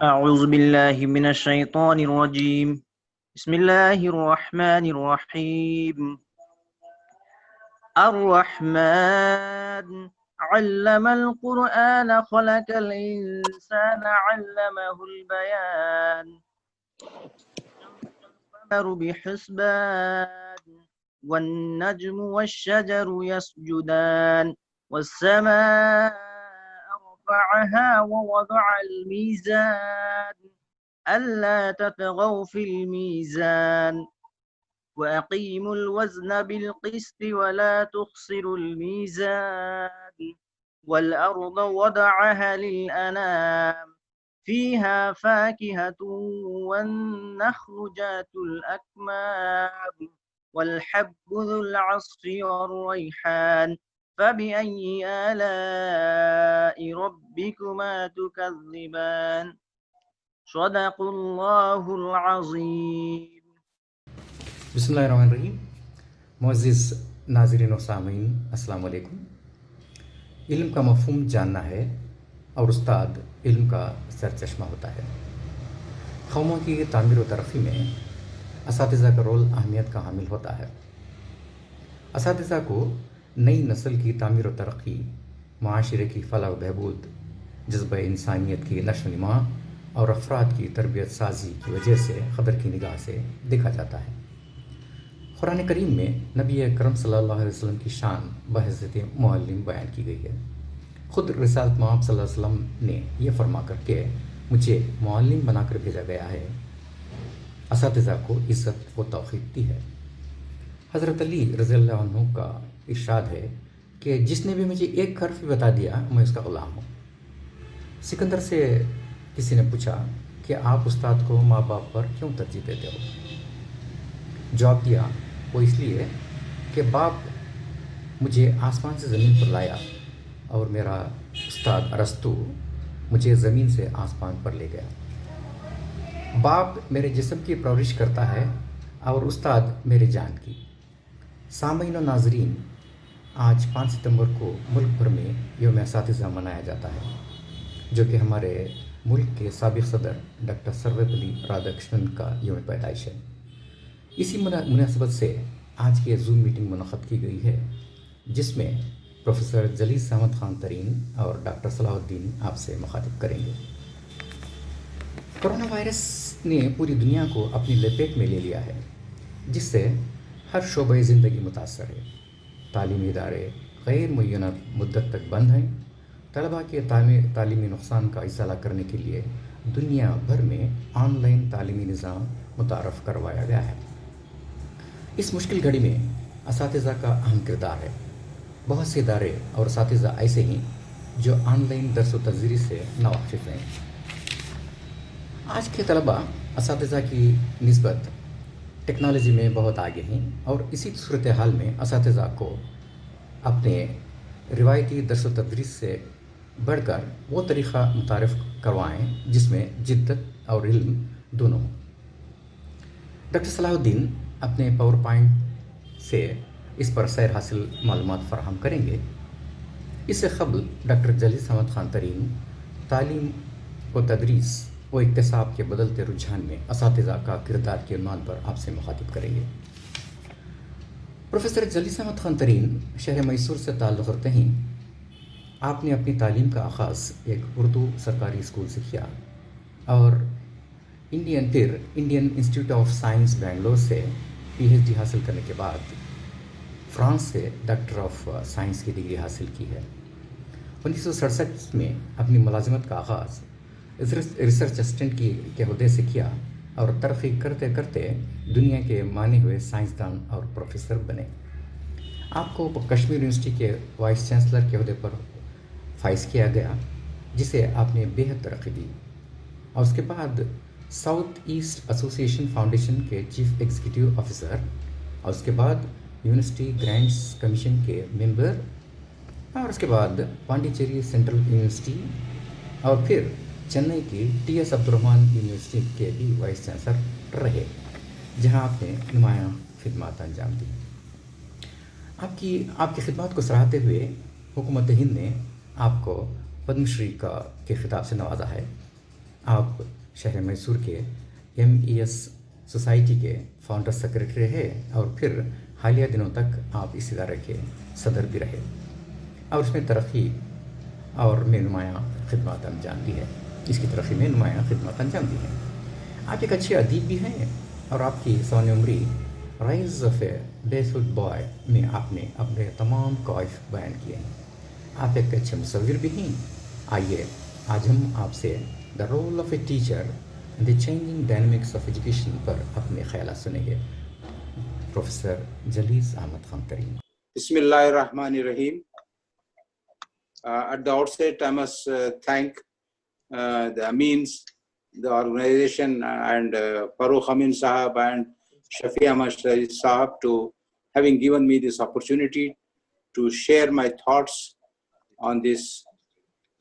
أعوذ بالله من الشيطان الرجيم. بسم الله الرحمن الرحيم. الرحمن علم القرآن خلق الإنسان علمه البيان. القمر بحسبان والنجم والشجر يسجدان والسماء رفعها ووضع الميزان ألا تطغوا في الميزان وأقيموا الوزن بالقسط ولا تخسروا الميزان والأرض وضعها للأنام فيها فاكهة والنخل ذات الأكمام والحب ذو العصف والريحان فبأي آلاء ربكما تكذبان صدق الله العظيم. बिस्मिल्लाहिर्रहमानिर्रहीम। मुअज़्ज़िज़ नाज़रीन व सामीन, अस्सलाम वालेकुम। इल्म का मफ़हूम जानना है और उस्ताद इल्म का सरचश्मा होता है। कौमों की तामीर व तरक्की में असातिज़ा का रोल अहमियत का हामिल होता है। असातिज़ा को नई नस्ल की तामीर व तरक्की, माशरे की फलाह व बहबूद, जज्बा इंसानियत की नशो नमा और अफराद की तरबियत साजी की वजह से क़दर की निगाह से देखा जाता है। कुरान करीम में नबी अकरम सल्लल्लाहु अलैहि वसल्लम की शान बहज़्ज़त मुअल्लिम बयान की गई है। ख़ुद रिसालत मआब सल्लल्लाहु अलैहि वसल्लम ने यह फरमा कर के मुझे मुअल्लिम बनाकर भेजा गया है, असातिज़ा को इज़्ज़त व तौक़ीर दी है। हज़रत अली रज़ियल्लाहु अन्हु का इरशाद है कि जिसने भी मुझे एक हर्फ भी बता दिया मैं उसका ग़ुलाम हूँ। सिकंदर से किसी ने पूछा कि आप उस्ताद को माँ बाप पर क्यों तरजीह देते हो? जवाब दिया, वो इसलिए कि बाप मुझे आसमान से ज़मीन पर लाया और मेरा उस्ताद अरस्तु मुझे ज़मीन से आसमान पर ले गया। बाप मेरे जिस्म की परवरिश करता है और उस्ताद मेरे जान की। सामीन व नाज़रीन, आज 5 सितंबर को मुल्क भर में यौम असातिज़ा मनाया जाता है, जो कि हमारे मुल्क के साबिक़ सदर डॉक्टर सर्वपल्ली राधाकृष्णन का यौम पैदाइश है। इसी मुनासबत से आज की ज़ूम मीटिंग मुनक़्क़द की गई है, जिसमें प्रोफेसर जलीस अहमद ख़ान तरीन और डॉक्टर सलाहुद्दीन आपसे मुखातिब करेंगे। कोरोना वायरस ने पूरी दुनिया को अपनी लपेट में ले लिया है, जिससे हर शोबे ज़िंदगी मुतासर है। तालीमी इदारे गैर मुय्यना मुद्दत तक बंद हैं। तलबा के तालीमी नुक़सान का इज़ाला करने के लिए दुनिया भर में ऑनलाइन तालीमी निज़ाम मुतारफ़ करवाया गया है। इस मुश्किल घड़ी में असातिज़ा का अहम किरदार है। बहुत से इदारे और असातिज़ा ऐसे ही जो ऑनलाइन दर्स व तदरीस से नावाकिफ़ हैं। आज के तलबा असातिज़ा की निस्बत टेक्नोलॉजी में बहुत आगे हैं और इसी सूरत हाल में असातिज़ा को अपने रिवायती दर्स व तदरीस से बढ़कर वो तरीक़ा मुतारिफ़ करवाएँ जिसमें जिद्दत और इल्म दोनों हों। डॉक्टर सलाहुद्दीन अपने पावर पॉइंट से इस पर सैर हासिल मालूमात फ़राहम करेंगे। इससे क़ब्ल डॉक्टर जलीस अहमद ख़ान तरीन तालीम व तदरीस व इक्तिसाब के बदलते रुझान में असातिज़ा का किरदार के उन्वान पर आपसे मुखातिब करेंगे। प्रोफेसर जलीस अहमद ख़ान तरीन शहर मैसूर से ताल्लुक़ रखते हैं। आपने अपनी तालीम का आगाज़ एक उर्दू सरकारी स्कूल से किया और Indian institute of science Bangalore से पीएचडी हासिल करने के बाद फ्रांस से डॉक्टर ऑफ साइंस की डिग्री हासिल की है। 1967 में अपनी मुलाजिमत का आगाज़ रिसर्च असिस्टेंट के अहदे से किया और तरक्की करते करते दुनिया के माने हुए साइंसदान और प्रोफेसर बने। आपको कश्मीर यूनिवर्सिटी के वाइस चांसलर के अहदे पर फाइज किया गया, जिसे आपने बेहद तरक्की दी और उसके बाद साउथ ईस्ट एसोसिएशन फाउंडेशन के चीफ एग्जीक्यूटिव ऑफिसर और उसके बाद यूनिवर्सिटी ग्रांट्स कमीशन के मेंबर और उसके बाद पांडिचेरी सेंट्रल यूनिवर्सिटी और फिर चेन्नई की टी.एस. अब्दुर्रहमान यूनिवर्सिटी के भी वाइस चांसलर रहे, जहां आपने नुमायां खिदमत अंजाम दी। आपकी खिदमत को सराहते हुए हुकूमत हिंद ने आपको पद्म श्री के खिताब से नवाजा है। आप शहर मैसूर के MES सोसाइटी के फाउंडर सेक्रेटरी रहे और फिर हालिया दिनों तक आप इस इदारे के सदर भी रहे और उसमें तरक्की और में नुमायाँ खिदमत अंजाम दी है। इसकी तरक्की में नुमायाँ खिदमत अंजाम दी है। आप एक अच्छे अदीब भी हैं और आपकी सवान उम्री राइज ऑफ ए बेसफुल बॉय में आपने अपने तमाम ख्वाहिश बयान किए हैं। आप एक अच्छे मुसव्विर भी हैं। आइए आज हम आपसे the role of a teacher and the changing dynamics of education पर अपने ख्यालात सुनेंगे। Professor Jalees Ahmad Khan Karim. Bismillahirrahmanirrahim. At the outset, I must thank the Ameens, the organization, and Farooq Amin Sahab and Shafi Ahmad Sahab to having given me this opportunity to share my thoughts on this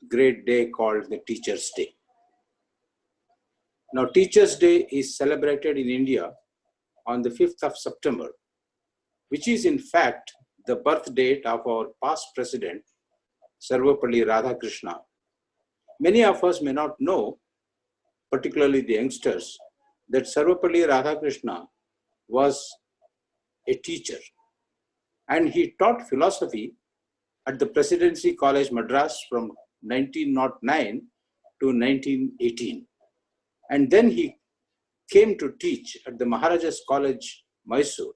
great day called the Teachers' Day. Now, Teachers' Day is celebrated in India on the 5th of September, which is in fact the birth date of our past president, Sarvepalli Radhakrishna. Many of us may not know, particularly the youngsters, that Sarvepalli Radhakrishna was a teacher and he taught philosophy at the Presidency College Madras from 1909 to 1918. And then he came to teach at the Maharaja's College, Mysore,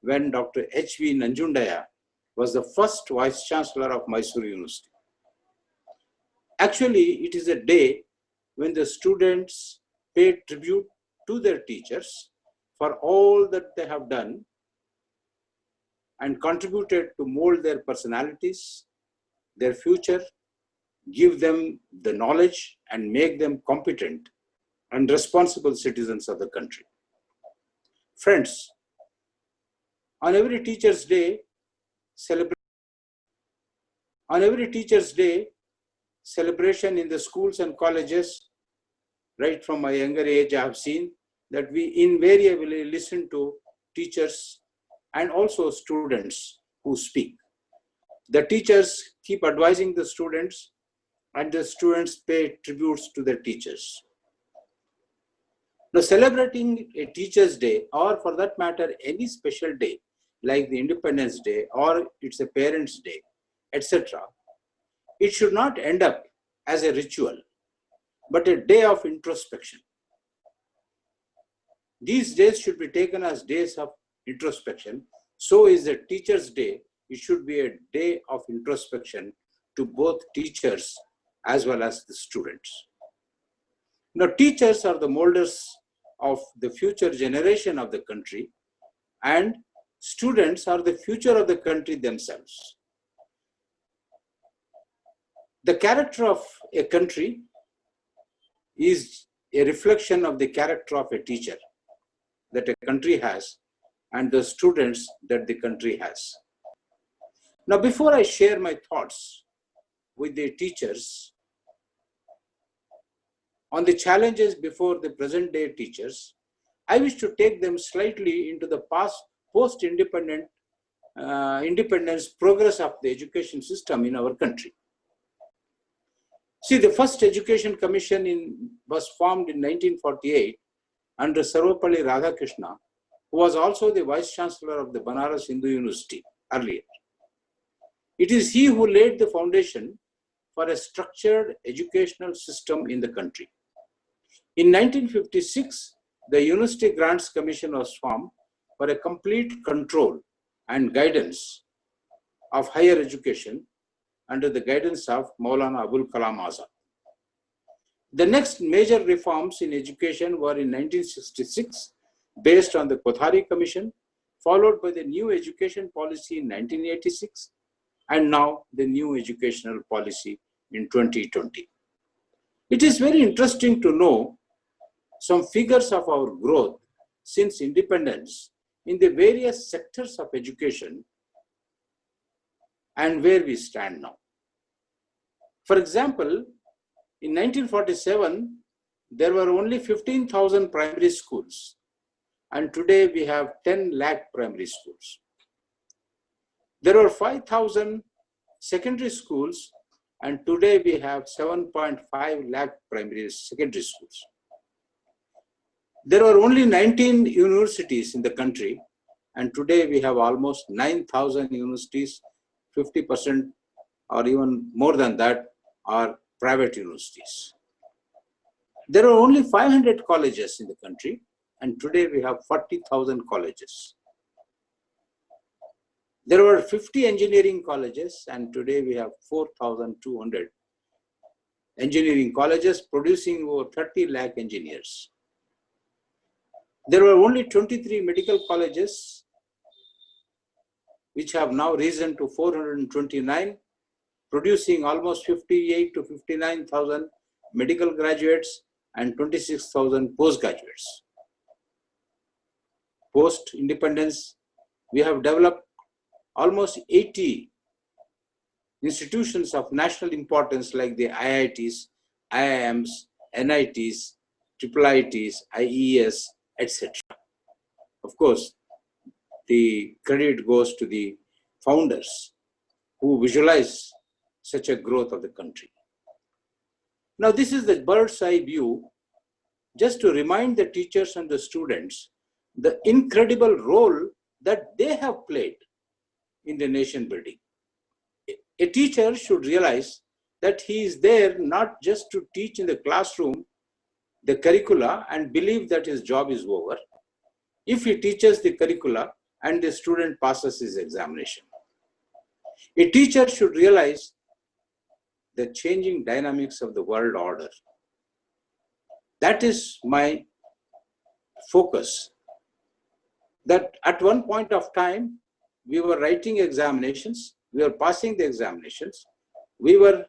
when Dr. H.V. Nanjundaya was the first Vice Chancellor of Mysore University. Actually, it is a day when the students pay tribute to their teachers for all that they have done and contributed to mold their personalities, their future, give them the knowledge and make them competent and responsible citizens of the country. Friends, on every Teachers' Day, celebration in the schools and colleges, right from my younger age, I have seen that we invariably listen to teachers and also students who speak. The teachers keep advising the students and the students pay tributes to their teachers. Now, celebrating a Teachers' Day, or for that matter, any special day like the Independence Day or it's a Parents' Day, etc., it should not end up as a ritual, but a day of introspection. These days should be taken as days of introspection. So is the Teachers' Day. It should be a day of introspection to both teachers as well as the students. Now, teachers are the molders of the future generation of the country, and students are the future of the country themselves. The character of a country is a reflection of the character of a teacher that a country has and the students that the country has. Now, before I share my thoughts with the teachers on the challenges before the present day teachers, I wish to take them slightly into the past post-independence progress of the education system in our country. See, the first Education Commission was formed in 1948 under Sarvepalli Radhakrishna, who was also the Vice Chancellor of the Banaras Hindu University earlier. It is he who laid the foundation for a structured educational system in the country. In 1956, the University Grants Commission was formed for a complete control and guidance of higher education under the guidance of Maulana Abul Kalam Azad. The next major reforms in education were in 1966, based on the Kothari Commission, followed by the new education policy in 1986, and now the new educational policy in 2020. It is very interesting to know some figures of our growth since independence in the various sectors of education and where we stand now. For example, in 1947, there were only 15,000 primary schools, and today we have 10 lakh primary schools. There were 5,000 secondary schools, and today we have 7.5 lakh primary secondary schools. There were only 19 universities in the country, and today we have almost 9,000 universities. 50% or even more than that are private universities. There are only 500 colleges in the country, and today we have 40,000 colleges. There were 50 engineering colleges, and today we have 4,200 engineering colleges producing over 30 lakh engineers. There were only 23 medical colleges, which have now risen to 429, producing almost 58 to 59,000 medical graduates and 26,000 postgraduates. Post-independence, we have developed almost 80 institutions of national importance like the IITs, IIMs, NITs, IIITs, IES, etc. Of course, the credit goes to the founders who visualize such a growth of the country. Now, this is the bird's eye view, just to remind the teachers and the students the incredible role that they have played in the nation building. A teacher should realize that he is there not just to teach in the classroom the curricula and believe that his job is over if he teaches the curricula and the student passes his examination. A teacher should realize the changing dynamics of the world order. That is my focus. That at one point of time, we were writing examinations, we were passing the examinations, we were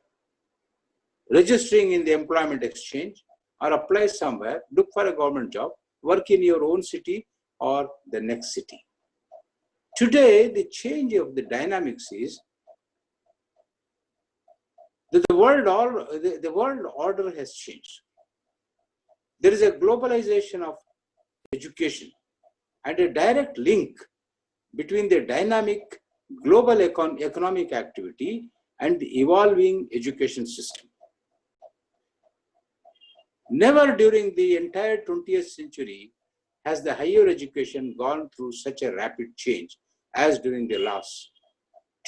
registering in the employment exchange or apply somewhere, look for a government job, work in your own city or the next city. Today, the change of the dynamics is that the world order has changed. There is a globalization of education and a direct link between the dynamic global economic activity and the evolving education system. Never during the entire 20th century has the higher education gone through such a rapid change as during the last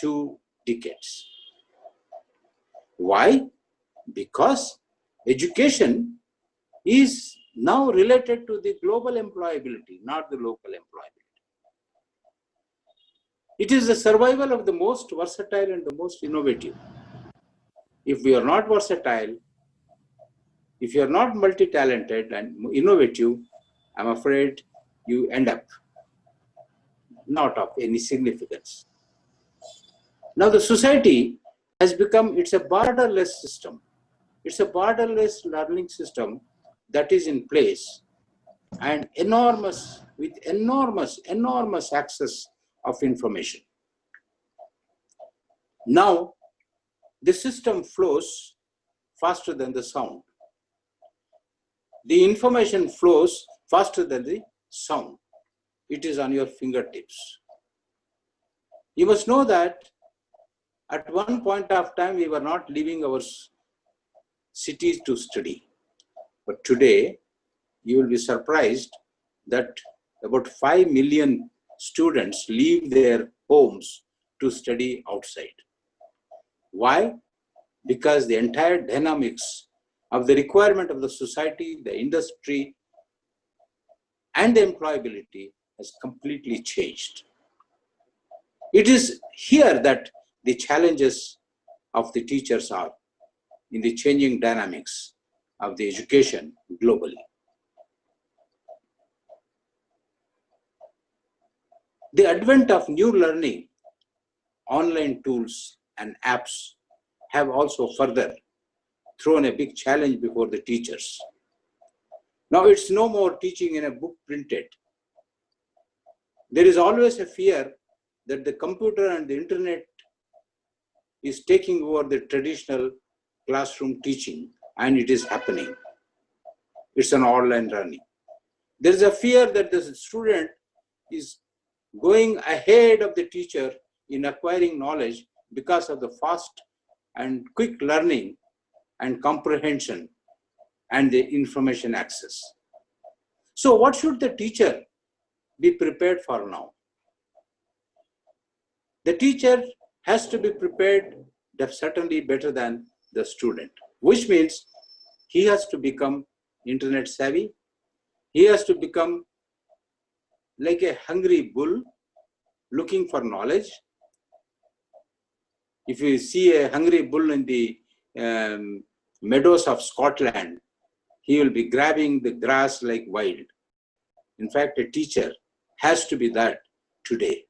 2 decades. Why? Because education is now related to the global employability, not the local employability. It is the survival of the most versatile and the most innovative. If we are not versatile, if you are not multi-talented and innovative, I'm afraid you end up not of any significance. Now the society has become, it's a borderless system. It's a borderless learning system that is in place and with enormous access of information. Now, the system flows faster than the sound. The information flows faster than the sound. It is on your fingertips. You must know that at one point of time, we were not leaving our cities to study. But today, you will be surprised that about 5 million students leave their homes to study outside. Why? Because the entire dynamics of the requirement of the society, the industry, and the employability has completely changed. It is here that the challenges of the teachers are in the changing dynamics of the education globally. The advent of new learning, online tools and apps have also further thrown a big challenge before the teachers. Now it's no more teaching in a book printed. There is always a fear that the computer and the internet is taking over the traditional classroom teaching, and it is happening. It's an online learning. There is a fear that the student is going ahead of the teacher in acquiring knowledge because of the fast and quick learning and comprehension and the information access. So what should the teacher be prepared for now? The teacher has to be prepared certainly better than the student, which means he has to become internet savvy. He has to become like a hungry bull looking for knowledge. If you see a hungry bull in the meadows of Scotland, he will be grabbing the grass like wild. In fact, a teacher has to be that today.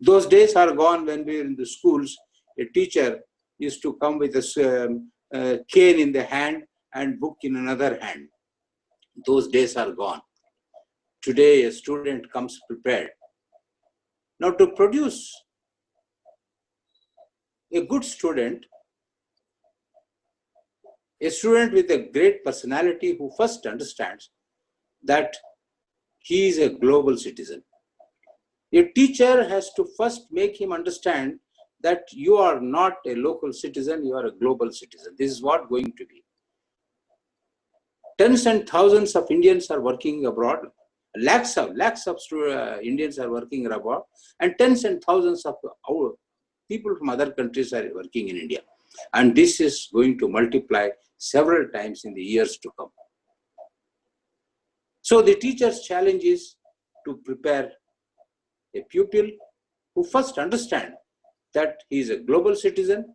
Those days are gone when we were in the schools. A teacher used to come with a cane in the hand and book in another hand. Those days are gone. Today, a student comes prepared. Now, to produce a good student, a student with a great personality who first understands that he is a global citizen. A teacher has to first make him understand that you are not a local citizen, you are a global citizen. This is what going to be. Tens and thousands of Indians are working abroad. Lakhs of Indians are working abroad, and tens and thousands of our people from other countries are working in India. And this is going to multiply several times in the years to come. So the teacher's challenge is to prepare a pupil who first understands that he is a global citizen,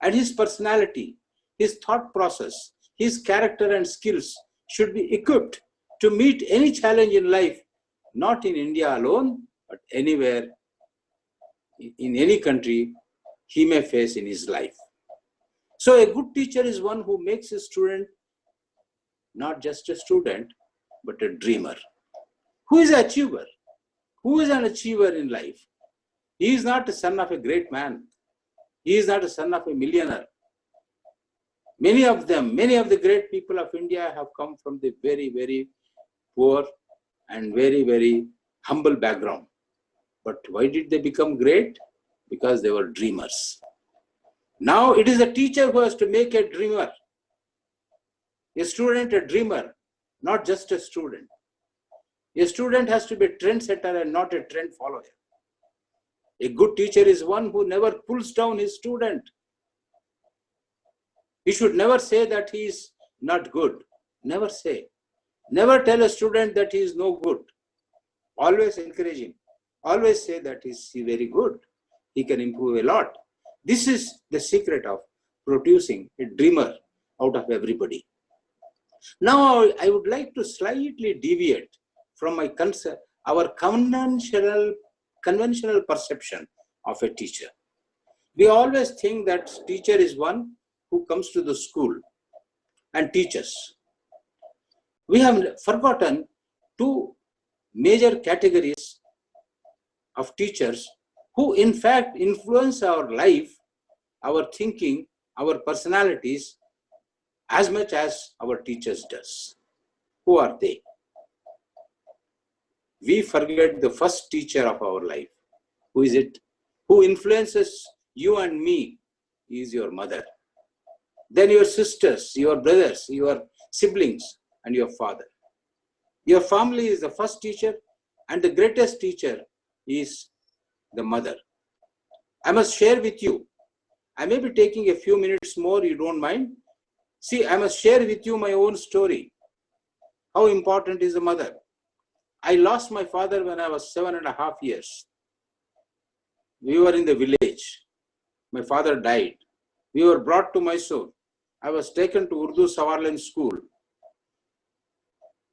and his personality, his thought process, his character and skills should be equipped to meet any challenge in life, not in India alone, but anywhere, in any country he may face in his life. So a good teacher is one who makes a student not just a student, but a dreamer. Who is an achiever? Who is an achiever in life? He is not the son of a great man. He is not the son of a millionaire. Many of the great people of India have come from the very, very poor and very, very humble background. But why did they become great? Because they were dreamers. Now it is a teacher who has to make a dreamer. A student a dreamer, not just a student. A student has to be a trendsetter and not a trend follower. A good teacher is one who never pulls down his student. He should never say that he is not good. Never say. Never tell a student that he is no good. Always encourage him. Always say that he is very good. He can improve a lot. This is the secret of producing a dreamer out of everybody. Now, I would like to slightly deviate from our conventional perception of a teacher. We always think that teacher is one who comes to the school and teaches. We have forgotten two major categories of teachers who in fact influence our life, our thinking, our personalities as much as our teachers does. Who are they? We forget the first teacher of our life. Who is it? Who influences you and me is your mother. Then your sisters, your brothers, your siblings, and your father. Your family is the first teacher, and the greatest teacher is the mother. I must share with you. I may be taking a few minutes more, you don't mind. See, I must share with you my own story. How important is the mother? I lost my father when I was 7.5 years. We were in the village. My father died. We were brought to Mysore. I was taken to Urdu Savarland school.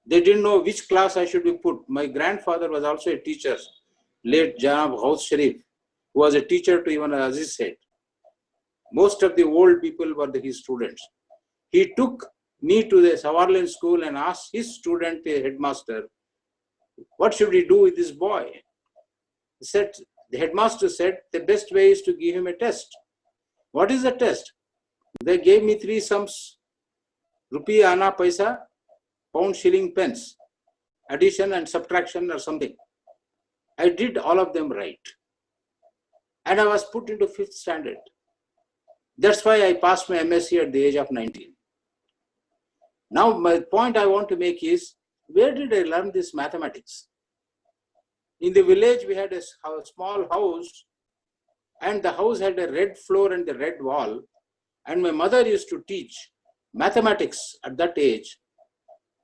They didn't know which class I should be put. My grandfather was also a teacher, late Janab Ghaus Sharif, who was a teacher to even Aziz Seth. Most of the old people were his students. He took me to the Savarland school and asked his student, the headmaster, what should we do with this boy? The headmaster said, the best way is to give him a test. What is the test? They gave me 3 sums, rupee, ana, paisa, pound, shilling, pence, addition and subtraction or something. I did all of them right. And I was put into 5th standard. That's why I passed my MSc at the age of 19. Now, my point I want to make is, where did I learn this mathematics? In the village, we had a small house, and the house had a red floor and a red wall. And my mother used to teach mathematics at that age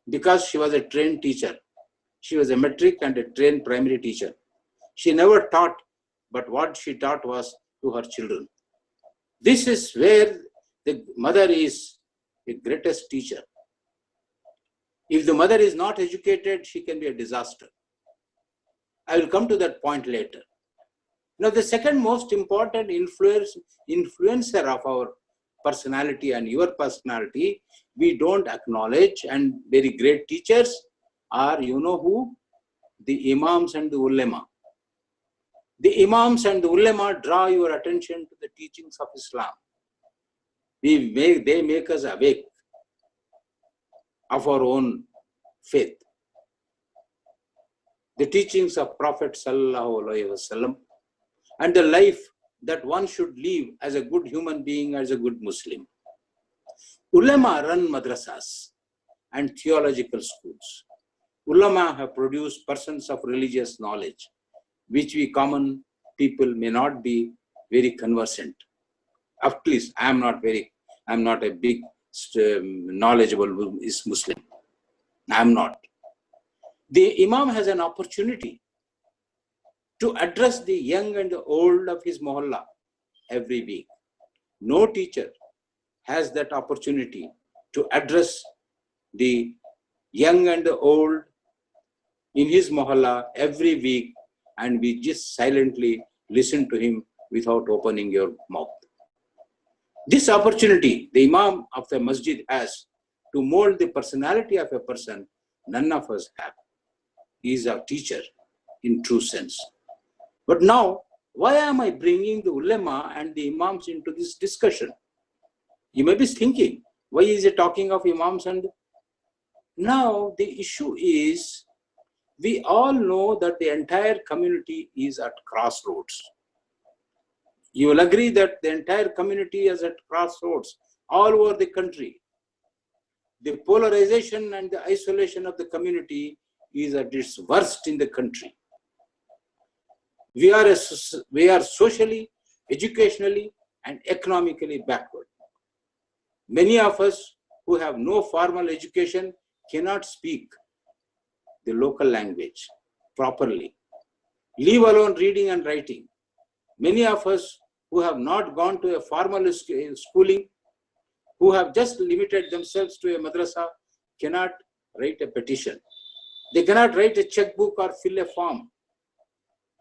because she was a trained teacher. She was a metric and a trained primary teacher. She never taught, but what she taught was to her children. This is where the mother is the greatest teacher. If the mother is not educated, she can be a disaster. I will come to that point later. Now, the second most important influencer of our personality and your personality, we don't acknowledge, and very great teachers are, you know who? The Imams and the Ulema. The Imams and the Ulema draw your attention to the teachings of Islam. They make us awake of our own faith. The teachings of Prophet Sallallahu Alaihi Wasallam and the life that one should live as a good human being, as a good Muslim. Ulama run madrasas and theological schools. Ulama have produced persons of religious knowledge, which we common people may not be very conversant. Of course, I am not a big knowledgeable Muslim. I am not. The Imam has an opportunity to address the young and the old of his mohalla every week. No teacher has that opportunity to address the young and the old in his mohalla every week, and we just silently listen to him without opening your mouth. This opportunity the Imam of the masjid has to mold the personality of a person, none of us have. He is our teacher in true sense. But now, why am I bringing the ulema and the imams into this discussion? You may be thinking, why is he talking of imams? And now the issue is, we all know that the entire community is at crossroads. You will agree that the entire community is at crossroads all over the country. The polarization and the isolation of the community is at its worst in the country. We are socially, educationally, and economically backward. Many of us who have no formal education cannot speak the local language properly, leave alone reading and writing. Many of us who have not gone to a formal schooling, who have just limited themselves to a madrasa, cannot write a petition. They cannot write a checkbook or fill a form.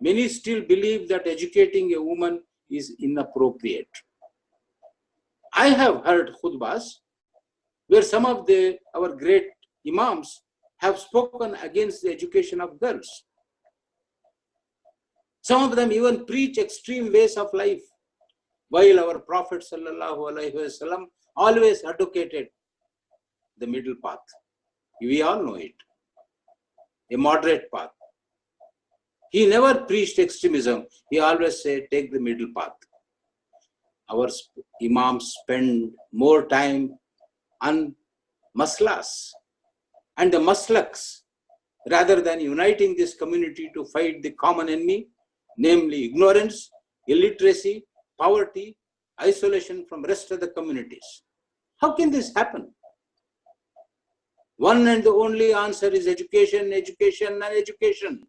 Many still believe that educating a woman is inappropriate. I have heard khutbahs where some of our great imams have spoken against the education of girls. Some of them even preach extreme ways of life, while our Prophet Sallallahu Alaihi Wasallam always advocated the middle path. We all know it, a moderate path. He never preached extremism. He always said, take the middle path. Our imams spend more time on maslas and the maslaks rather than uniting this community to fight the common enemy, namely ignorance, illiteracy, poverty, isolation from rest of the communities. How can this happen? One and the only answer is education, education, and education.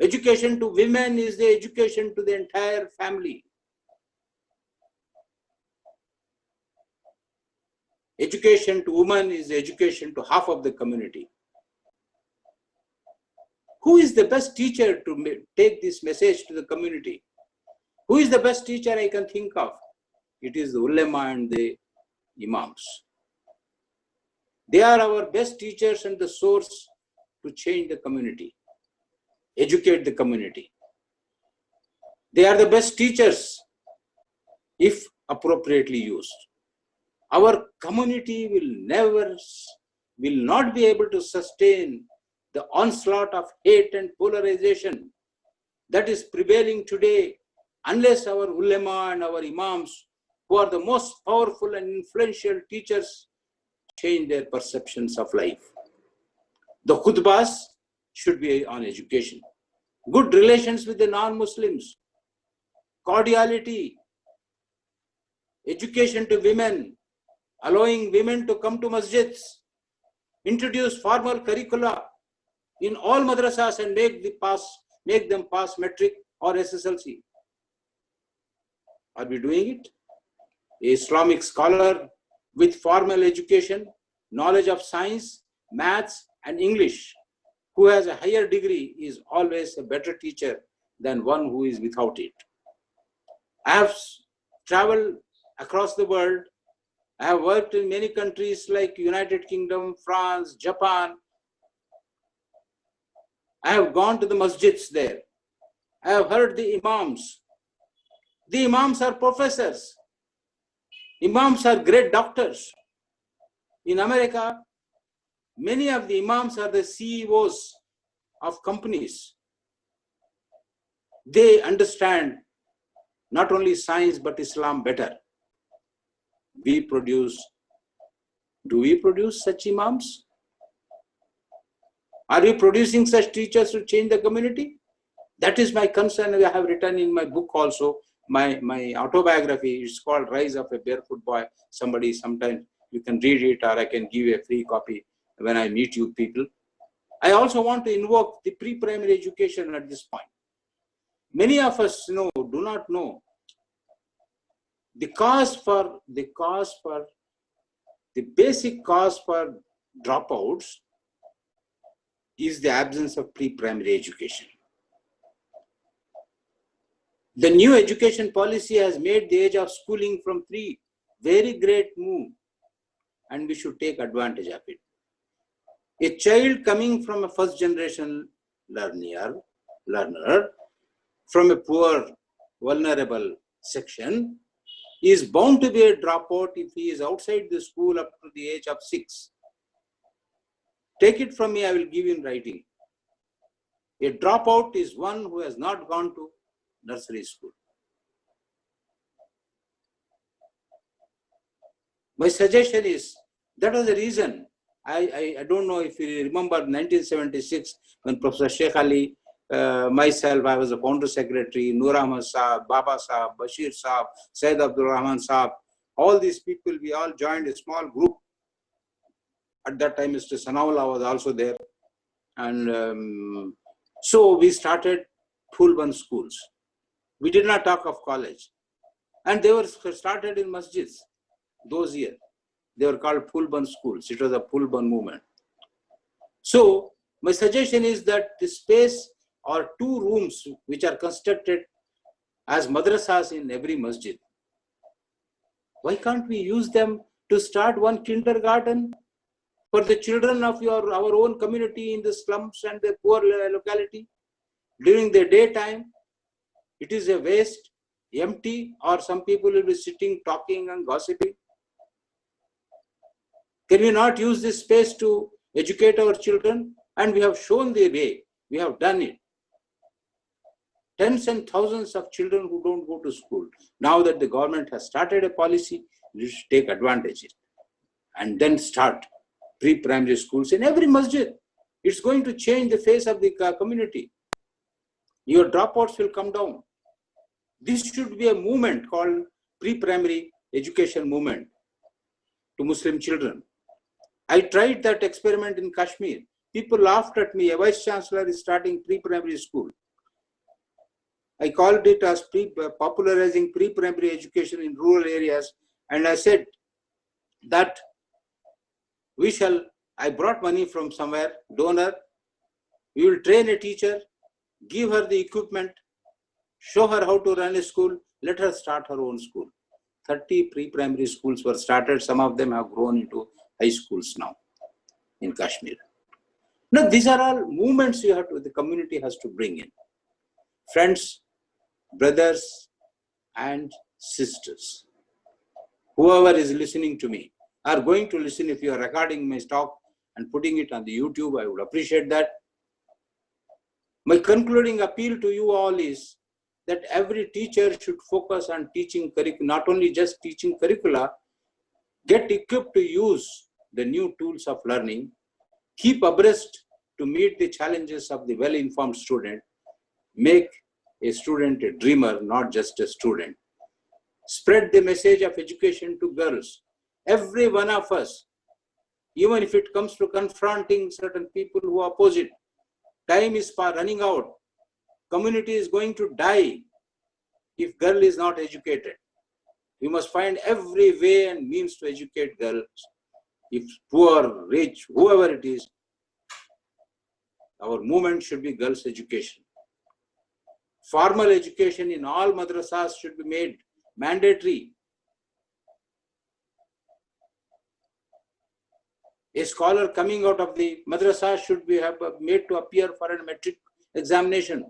Education to women is the education to the entire family. Education to women is the education to half of the community. Who is the best teacher to take this message to the community? Who is the best teacher I can think of? It is the ulema and the imams. They are our best teachers and the source to change the community, educate the community. They are the best teachers if appropriately used. Our community will not be able to sustain the onslaught of hate and polarization that is prevailing today unless our ulema and our imams, who are the most powerful and influential teachers, change their perceptions of life. The khutbahs should be on education. Good relations with the non-Muslims, cordiality, education to women, allowing women to come to masjids, introduce formal curricula in all madrasas and make them pass metric or SSLC. Are we doing it? A Islamic scholar with formal education, knowledge of science, maths, and English, who has a higher degree, is always a better teacher than one who is without it. I have traveled across the world. I have worked in many countries like United Kingdom, France, Japan. I have gone to the masjids there. I have heard the imams. The imams are professors. Imams are great doctors. In America, many of the imams are the CEOs of companies. They understand not only science but Islam better. Do we produce such imams? Are we producing such teachers to change the community? That is my concern. I have written in my book also, my autobiography. It's called Rise of a Barefoot Boy. Sometimes you can read it, or I can give you a free copy when I meet you people. I also want to invoke the pre-primary education at this point. Many of us do not know the basic cause for dropouts is the absence of pre-primary education. The new education policy has made the age of schooling from 3 very great move, and we should take advantage of it. A child coming from a first generation learner from a poor, vulnerable section is bound to be a dropout if he is outside the school up to the age of 6. Take it from me, I will give you in writing. A dropout is one who has not gone to nursery school. My suggestion is, that was the reason. I don't know if you remember 1976 when Professor Sheikh Ali, myself, I was the founder secretary, Nur Ahmad Saab, Baba Saab, Bashir Saab, Syed Abdul Rahman Saab, all these people, we all joined a small group. At that time, Mr. Sanaullah was also there. And so we started Phulband schools. We did not talk of college. And they were started in masjids those years. They were called Phulband schools. It was a Phulband movement. So my suggestion is that the space or 2 rooms which are constructed as madrasas in every masjid, why can't we use them to start one kindergarten for the children of our own community in the slums and the poor locality? During the daytime, it is a waste, empty, or some people will be sitting, talking and gossiping. Can we not use this space to educate our children? And we have shown the way. We have done it. Tens and thousands of children who don't go to school. Now that the government has started a policy, we should take advantage of it and then start pre-primary schools in every masjid. It's going to change the face of the community. Your dropouts will come down. This should be a movement called pre-primary education movement to Muslim children. I tried that experiment in Kashmir. People laughed at me. A vice chancellor is starting pre-primary school. I called it as popularizing pre-primary education in rural areas. And I said that I brought money from somewhere, donor. We will train a teacher, give her the equipment, show her how to run a school, let her start her own school. 30 pre-primary schools were started. Some of them have grown into high schools now in Kashmir. Now, these are all movements the community has to bring in. Friends, brothers, and sisters, whoever is listening to me, are going to listen. If you are recording my talk and putting it on the YouTube, I would appreciate that. My concluding appeal to you all is that every teacher should focus on teaching not only just teaching curricula, get equipped to use the new tools of learning, keep abreast to meet the challenges of the well-informed student, make a student a dreamer, not just a student. Spread the message of education to girls. Every one of us, even if it comes to confronting certain people who oppose it, time is running out. Community is going to die if girl is not educated. We must find every way and means to educate girls. If poor, rich, whoever it is, our movement should be girls' education. Formal education in all madrasas should be made mandatory. A scholar coming out of the madrasa should be made to appear for a metric examination.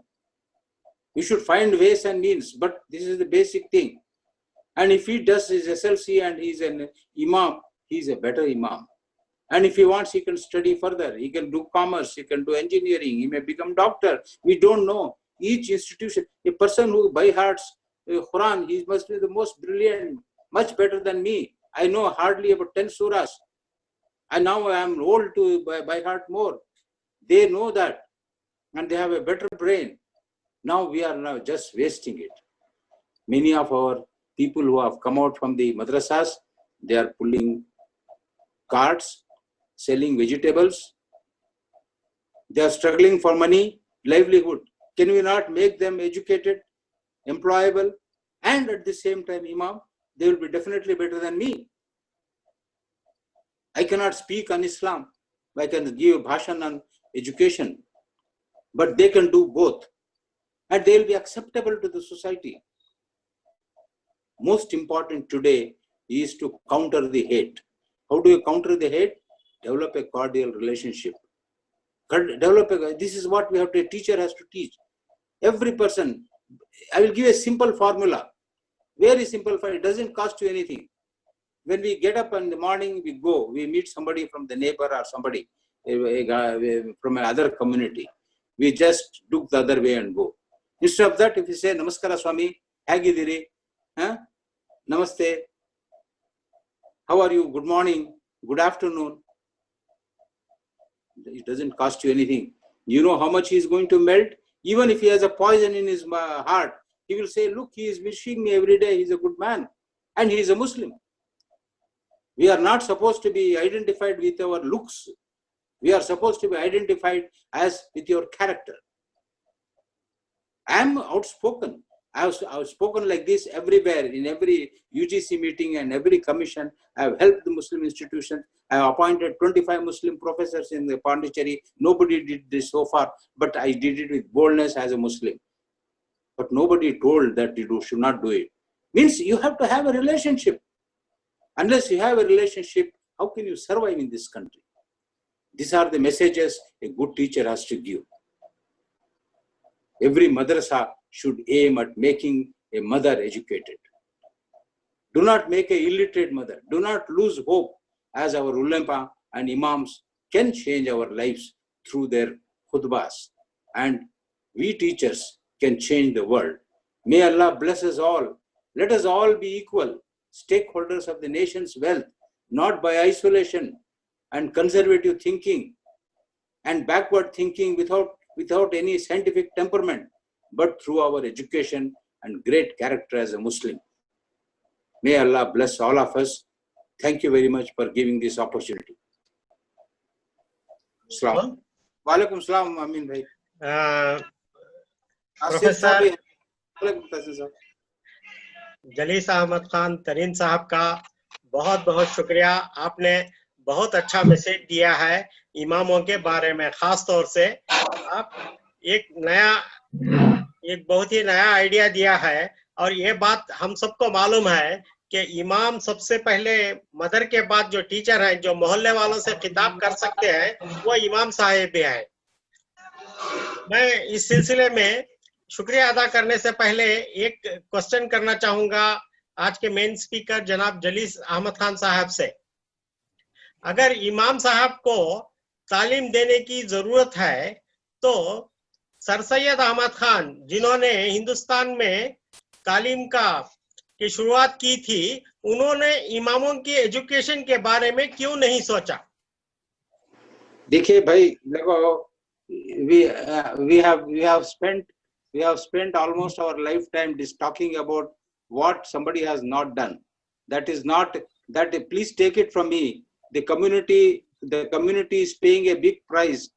We should find ways and means, but this is the basic thing. And if he does his SLC and he's an imam, he's a better imam. And if he wants, he can study further. He can do commerce, he can do engineering, he may become doctor. We don't know. Each institution, a person who by hearts Quran, he must be the most brilliant, much better than me. I know hardly about 10 surahs. And now I am old to by heart more. They know that and they have a better brain. Now we are now just wasting it. Many of our people who have come out from the madrasas, they are pulling carts, selling vegetables. They are struggling for money, livelihood. Can we not make them educated, employable, and at the same time, imam? They will be definitely better than me. I cannot speak on Islam. I can give bhashan on education. But they can do both. And they will be acceptable to the society. Most important today is to counter the hate. How do you counter the hate? Develop a cordial relationship. This is what we have to, a teacher has to teach. Every person, I will give a simple formula. Very simple formula. It doesn't cost you anything. When we get up in the morning, we meet somebody from the neighbor or somebody from another community. We just look the other way and go. Instead of that, if you say, Namaskara Swami, Hagidiri, Namaste, how are you? Good morning, good afternoon. It doesn't cost you anything. You know how much he is going to melt? Even if he has a poison in his heart, he will say, look, he is wishing me every day, he's a good man. And he is a Muslim. We are not supposed to be identified with our looks. We are supposed to be identified as with your character. I am outspoken. I have spoken like this everywhere, in every UGC meeting and every commission. I have helped the Muslim institutions. I have appointed 25 Muslim professors in the Pondicherry. Nobody did this so far, but I did it with boldness as a Muslim. But nobody told that you should not do it. Means you have to have a relationship. Unless you have a relationship, how can you survive in this country? These are the messages a good teacher has to give. Every madrasa should aim at making a mother educated. Do not make an illiterate mother. Do not lose hope, as our ulama and imams can change our lives through their khutbahs. And we teachers can change the world. May Allah bless us all. Let us all be equal, stakeholders of the nation's wealth, not by isolation and conservative thinking and backward thinking without any scientific temperament, but through our education and great character as a Muslim. May Allah bless all of us. Thank you very much for giving this opportunity. Assalam. Walaikum salam, Amin bhai. Professor Jalees Ahmad Khan Tareen साहब का बहुत बहुत शुक्रिया। आपने बहुत अच्छा message दिया है इमामों के बारे में। खास तौर से आप एक बहुत ही नया आइडिया दिया है। और ये बात हम सबको मालूम है कि इमाम सबसे पहले मदर के बाद जो टीचर हैं, जो मोहल्ले वालों से खिताब कर सकते हैं, वो इमाम साहिब भी है। मैं इस सिलसिले में शुक्रिया अदा करने से पहले एक क्वेश्चन करना चाहूंगा आज के मेन स्पीकर जनाब जलीस अहमद खान साहब से। अगर इमाम साहब को तालीम देने की जरूरत है तो सर सैयद अहमद खान जिन्होंने हिंदुस्तान में तालीम की शुरुआत की थी, उन्होंने इमामों की एजुकेशन के बारे में क्यों नहीं सोचा? देखिए भाई, देखो, we have spent almost our lifetime just talking about what somebody has not done. That is not that. Please take it from me. The community is paying a big price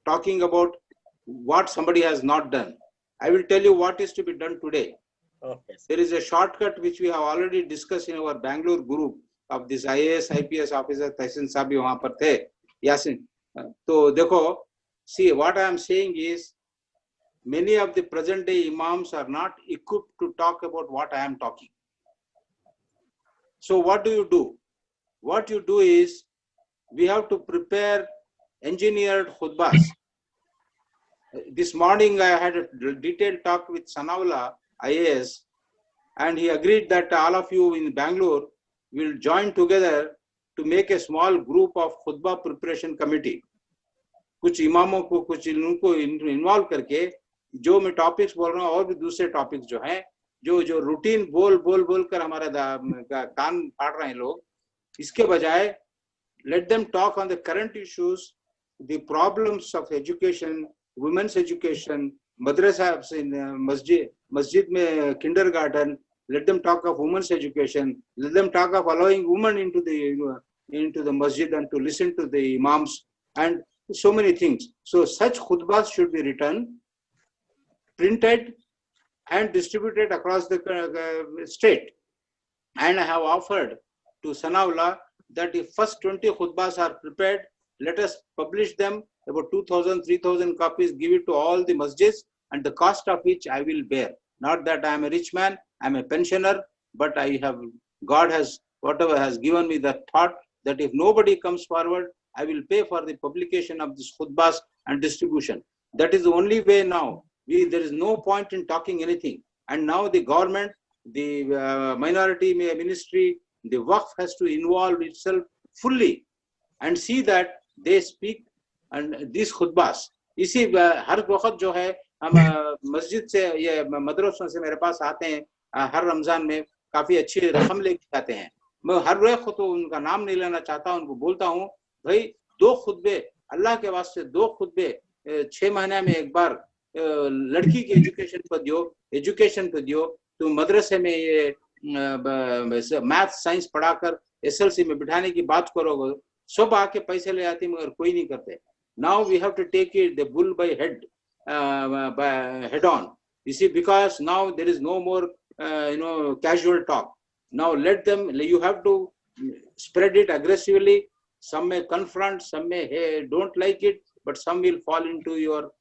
talking about what somebody has not done. I will tell you what is to be done today. Okay. There is a shortcut which we have already discussed in our Bangalore group of this IAS IPS officer. Tahsin Saab bhi wahan par the. Yasin. So dekho, see what I am saying is, many of the present day imams are not equipped to talk about what I am talking. So what do? What you do is, we have to prepare engineered khutbahs. This morning I had a detailed talk with Sanaullah IAS, and he agreed that all of you in Bangalore will join together to make a small group of khutbah preparation committee. कुछ इमामों को, कुछ इनको involve करके, जो मैं topics बोल रहा हूँ और भी दूसरे टॉपिक्स जो हैं, जो रूटीन बोल कर हमारा कान फाड़ रहे हैं लोग, इसके बजाय let them talk on the current issues, the problems of education, women's education, madrasa, masjid mein kindergarten. Let them talk of women's education. Let them talk of allowing women into the masjid and to listen to the imams, and so many things. So such khutbahs should be written, printed, and distributed across the state. And I have offered to Sanaullah that if first 20 khutbahs are prepared, let us publish them, about 2,000, 3,000 copies, give it to all the masjids, and the cost of which I will bear. Not that I am a rich man, I am a pensioner, but God has, whatever has given me that thought, that if nobody comes forward, I will pay for the publication of this khutbahs and distribution. That is the only way now. There is no point in talking anything. And now the government, the minority ministry, the Waqf has to involve itself fully and see that they speak and these khutbahs. इसी हर वक्त जो है हम मस्जिद से या मदरसों से मेरे पास आते हैं, हर रमजान में काफी अच्छी रकम लेके आते हैं. मैं हर वक्त तो उनका नाम नहीं लेना चाहता, उनको बोलता हूँ भाई 2 खुतबे अल्लाह के वास्ते, 2 खुतबे 6 महीने में एक बार लड़की की एजुकेशन पर दियो. तो मदरसे में ये मैथ साइंस पढ़ाकर एसएलसी में बिठाने की बात करोगे, सब आके पैसे ले आते मगर कोई नहीं करते. Now we have to take it the bull by head on. You see, because now there is no more casual talk. Now you have to spread it aggressively. Some may confront, some may don't like it, but some will fall into your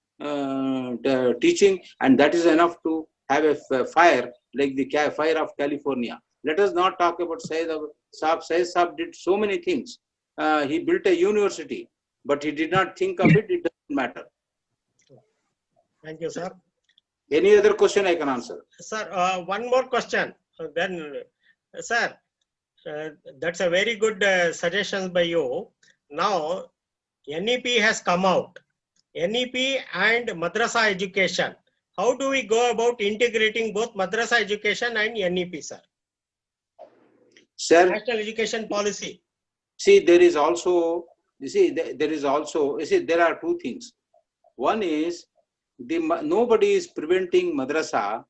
teaching, and that is enough to have a fire like the fire of California. Let us not talk about Syed Saab. Syed Saab did so many things. He built a university, but he did not think of it. It doesn't matter. Thank you, sir. Any other question I can answer? Sir, one more question. Then, sir, that's a very good suggestion by you. Now, NEP has come out. NEP and madrasa education. How do we go about integrating both madrasa education and NEP, sir? Sir, National Education Policy. See, there are 2 things. One is, nobody is preventing madrasa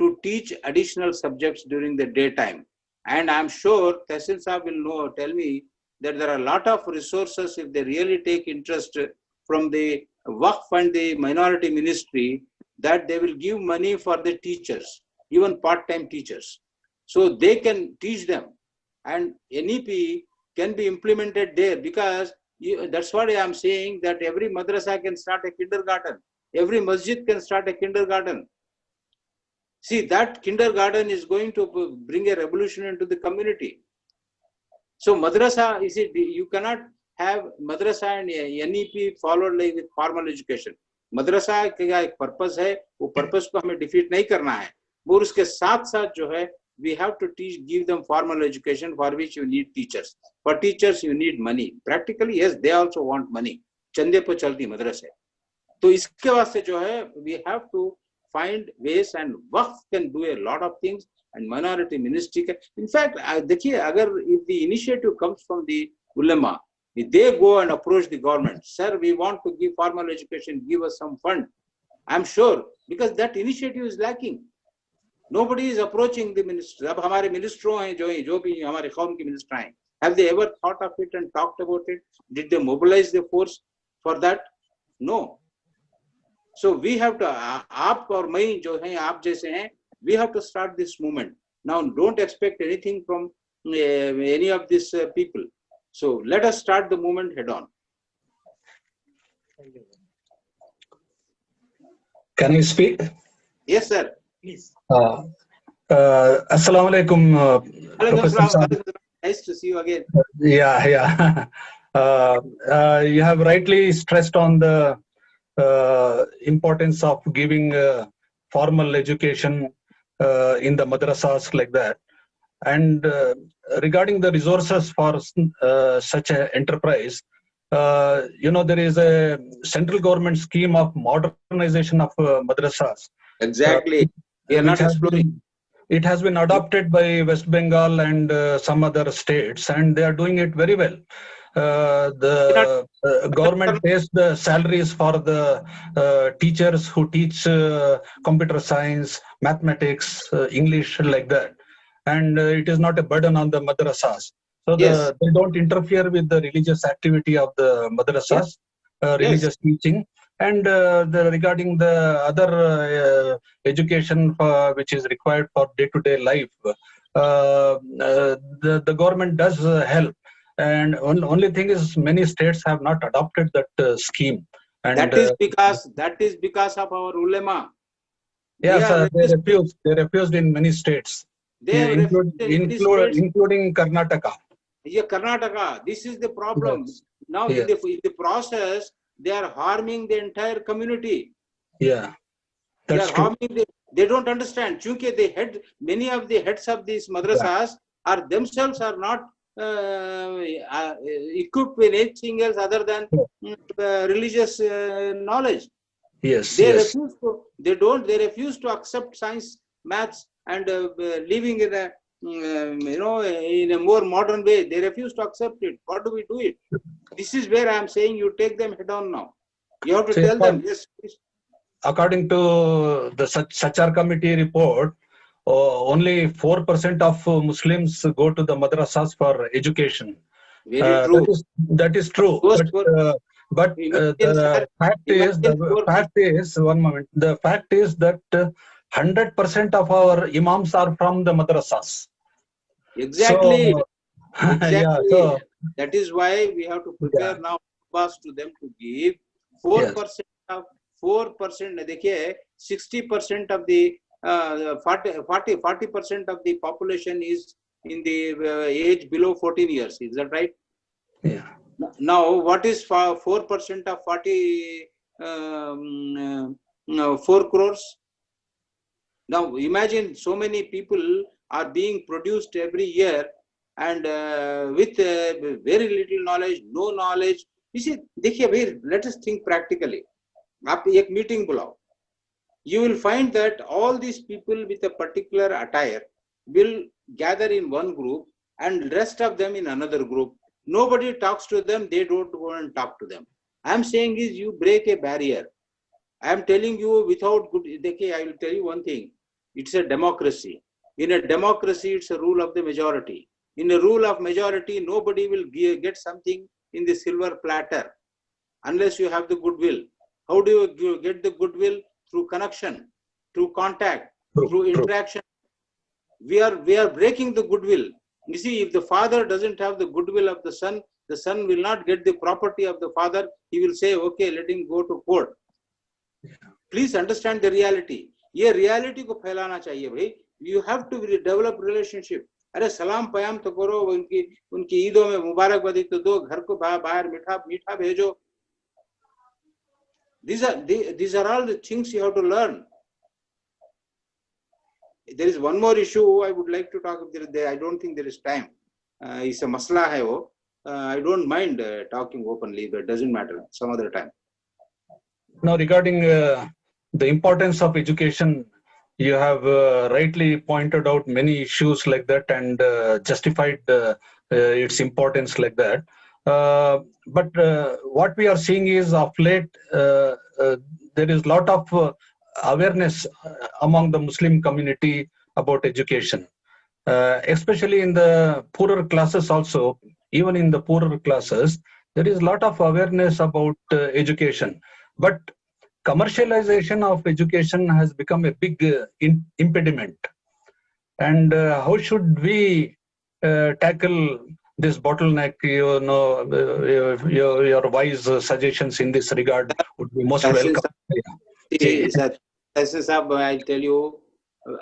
to teach additional subjects during the daytime. And I'm sure Tahsil Saab will tell me that there are a lot of resources, if they really take interest from the Waqf and the minority ministry, that they will give money for the teachers, even part-time teachers. So they can teach them. And NEP can be implemented there, because that's what I am saying, that every madrasa can start a kindergarten. Every masjid can start a kindergarten. See, that kindergarten is going to bring a revolution into the community. So madrasa, you cannot have madrasa and NEP followed like with formal education. Madrasa का एक purpose है, वो purpose को हमें defeat नहीं करना है. वो उसके साथ साथ जो है, we have to give them formal education, for which you need teachers. For teachers, you need money. Practically, yes, they also want money. चंदे पर चलती मदरसे. तो इसके वास्ते जो है we have to find ways, and Waqf can do a lot of things, and minority ministry can. In fact, देखिए, अगर if the initiative comes from the ulama, if they go and approach the government, sir, we want to give formal education, give us some fund. I'm sure, because that initiative is lacking. Nobody is approaching the minister. अब हमारे मिनिस्टरों हैं जो भी हमारे कौम के minister हैं, have they ever thought of it and talked about it? Did they mobilize the force for that? No. So we have to, आप और मैं जो हैं, आप जैसे हैं, we have to start this movement. Now don't expect anything from any of these people. So let us start the movement head on. Can I speak? Yes, sir. Please. Assalamu alaikum, Professor Saab. Nice to see you again. Yeah. You have rightly stressed on the importance of giving formal education in the madrasas like that. And regarding the resources for such an enterprise, there is a central government scheme of modernization of madrasas. Exactly. We are not exploring. It has been adopted by West Bengal and some other states, and they are doing it very well. The government pays the salaries for the teachers who teach computer science, mathematics, English, like that. And it is not a burden on the madrasas. So Yes. they don't interfere with the religious activity of the madrasas, religious teaching. And regarding the other education which is required for day-to-day life, the government does help. And only thing is, many states have not adopted that scheme. And that is because of our ulama. Yes, they refused in many states, including Karnataka. Yeah, Karnataka. This is the problem. Yes. Now, Yes. in the process, they are harming the entire community. Yeah, that's true. They don't understand. Chunki many of the heads of these madrasas are themselves are not equipped with anything else other than religious knowledge. Yes, They yes. refuse to accept science, maths, and living in a in a more modern way. They refuse to accept it. What do we do it? This is where I am saying you take them head on now. You have to tell them, yes, please. According to the Sachar committee report, only 4% of Muslims go to the madrasas for education. Very true. That is true. But the fact is, one moment. The fact is that 100% of our imams are from the madrasas. Exactly. So, Exactly. Yeah, so, that is why we have to prepare now to them to give 4% of 4%. 60% of the 40% of the population is in the age below 14 years. Is that right? Yeah. Now, what is 4% of 4 crores? Now, imagine so many people are being produced every year, and with very little knowledge, no knowledge. You see, let us think practically. आप एक meeting बुलाओ. You will find that all these people with a particular attire will gather in one group and rest of them in another group. Nobody talks to them. They don't go and talk to them. I am saying is you break a barrier. I am telling you without good. I will tell you one thing. It's a democracy. In a democracy, it's a rule of the majority. In a rule of majority, nobody will get something in the silver platter unless you have the goodwill. How do you get the goodwill? Through connection, through contact, through interaction. We are breaking the goodwill. You see, if the father doesn't have the goodwill of the son will not get the property of the father. He will say, okay, let him go to court. Please understand the reality. ये reality को फैलाना चाहिए भाई. You have to develop relationship. अरे सलाम पयाम तो करो, उनकी ईदों में मुबारकबादी तो दो, घर को बाहर मीठा भेजो. These are all the things you have to learn. There is one more issue I would like to talk about. I don't think there is time. It's a masla hai wo. I don't mind talking openly, but it doesn't matter. Some other time. Now, regarding the importance of education, you have rightly pointed out many issues like that and justified its importance like that. But what we are seeing is of late, there is a lot of awareness among the Muslim community about education, especially in the poorer classes also. Even in the poorer classes, there is a lot of awareness about education. But commercialization of education has become a big impediment. And how should we tackle this bottleneck? You know, your wise suggestions in this regard would be most welcome. I tell you,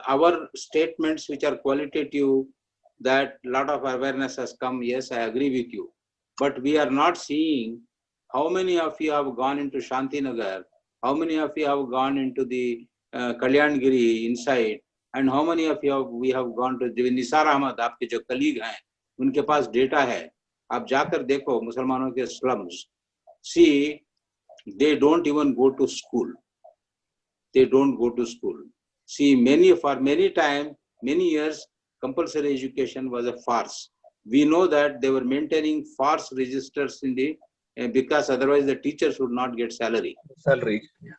our statements which are qualitative, that lot of awareness has come. Yes, I agree with you. But we are not seeing how many of you have gone into Shantinagar, how many of you have gone into the Kalyangiri inside, and how many of you we have gone to Nisar Ahmad, आपके जो colleague हैं, उनके पास data है. आप जाकर देखो मुसलमानों के slums. See, they don't even go to school. They don't go to school. See, for many years, compulsory education was a farce. We know that they were maintaining farce registers in the because otherwise the teachers would not get salary. Yeah.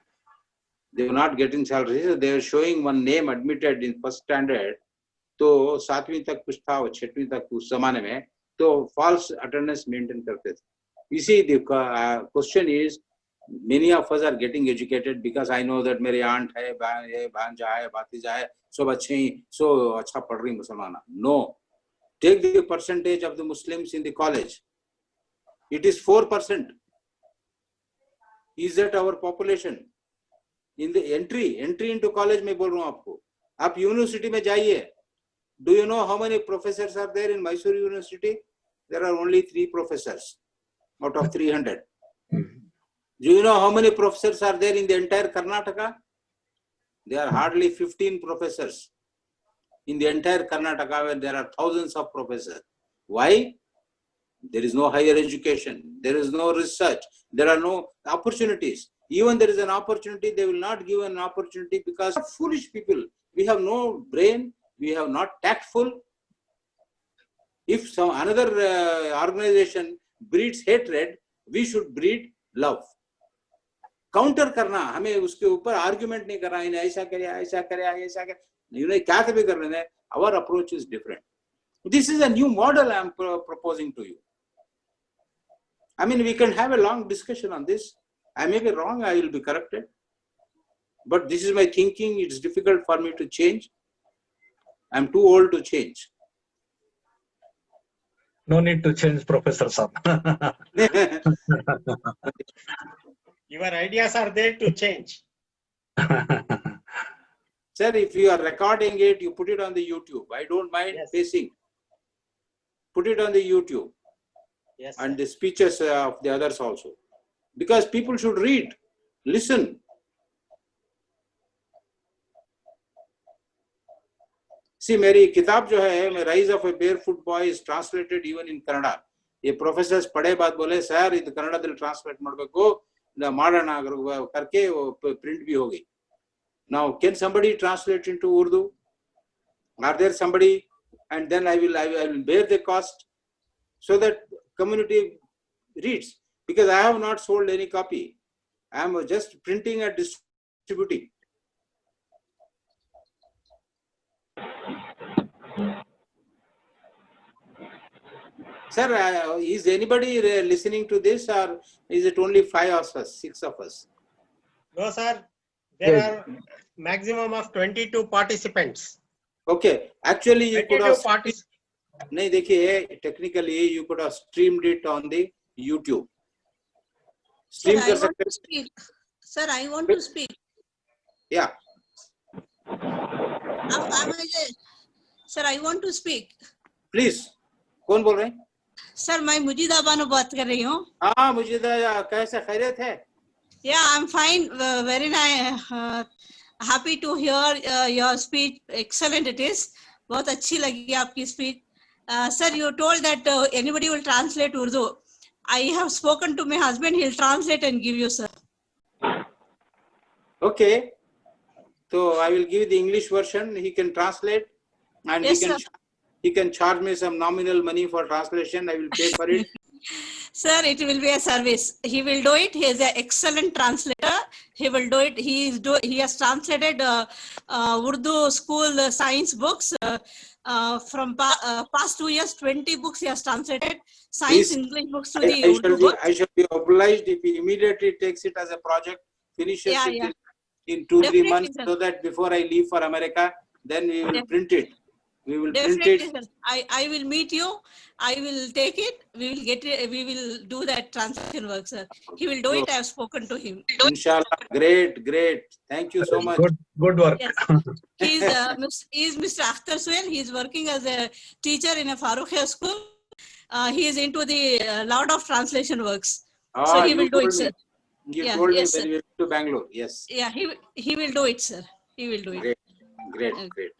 They were not getting salary. So they were showing one name admitted in first standard. तो 7वीं तक कुछ था और 6वीं तक उस जमाने में तो false attendance maintain करते थे. You see, the question is, many of us are getting educated because I know that मेरी aunt है, भांजा है, भातीजा है, सब अच्छे ही, so अच्छा पढ़ रही मुसलमान. No. Take the percentage of the Muslims in the college. It is 4%. Is that our population? In the entry into college में बोल रहा हूँ आपको. आप यूनिवर्सिटी में जाइए. Do you know how many professors are there in Mysore University? There are only 3 professors out of 300. Do you know how many professors are there in the entire Karnataka? There are hardly 15 professors in the entire Karnataka, where there are thousands of professors. Why? There is no higher education. There is no research. There are no opportunities. Even there is an opportunity, they will not give an opportunity because foolish people. We have no brain. We have not tactful. If some another organization breeds hatred, we should breed love. Counter करना, हमें उसके ऊपर argument नहीं करना, इन्हें ऐसा करे, ऐसा करे, ऐसा करे, इन्हें क्या भी कर रहे हैं. Our approach is different. This is a new model I am proposing to you. I mean, we can have a long discussion on this. I may be wrong, I will be corrected. But this is my thinking. It's difficult for me to change. I'm too old to change. No need to change, Professor Saab. Your ideas are there to change. Sir, if you are recording it, you put it on the YouTube. I don't mind facing. Put it on the YouTube. Yes. And the speeches of the others also. Because people should read, listen. See, मेरी किताब जो है, Rise of a Barefoot Boy is translated even in Kannada. ये professors पढ़े बात बोले, sir, ಇದು ಕನ್ನಡದಲ್ಲಿ translate ಮಾಡಬೇಕು, ಮಾಡೋಣ करके वो print भी होगी. Now, can somebody translate into Urdu? Are there somebody? And then I will bear the cost so that community reads. Because I have not sold any copy. I am just printing and distributing. Sir, is anybody listening to this, or is it only 5 of us, 6 of us? No, sir. There are maximum of 22 participants. Okay. Actually, you could have... नहीं देखिए, technically you could have streamed it on the YouTube. Stream कर सकते हैं. Sir, I want to speak. Yeah. Sir, I want to speak. Please. कौन बोल रहे हैं? Sir, मैं मुजीदा बानो बात कर रही हूँ. हाँ, मुजीदा, कैसे खैरियत है? Yeah, I'm fine. Very nice. Happy to hear your speech. Excellent it is. बहुत अच्छी लगी आपकी speech. Sir, you told that anybody will translate Urdu. I have spoken to my husband. He'll translate and give you, sir. Okay. So I will give the English version. He can translate, and Yes, sir. he can charge me some nominal money for translation. I will pay for it. Sir, it will be a service. He will do it. He is an excellent translator. He will do it. He has translated Urdu school science books from past 2 years. 20 books he has translated. Science Please, English books to the Urdu I books. shall be obliged if he immediately takes it as a project, finishes Yeah, it yeah. in 2-3 Definitely, months, sir. so that before I leave for America, then we will print it. We will print Definitely, it. sir. I will meet you. I will take it. We will get it. We will do that translation work, sir. He will do it. I have spoken to him. Inshallah. Great, great. Thank you so much. Good work. Yes. He is Mr. Akhtar Suhail. He is working as a teacher in a Farooqia school. He is into the lot of translation works. So he will do it, sir. You Yeah, told me yes, when sir. we went to Bangalore. Yes. Yeah, he will do it, sir. He will do it. Great, great, great.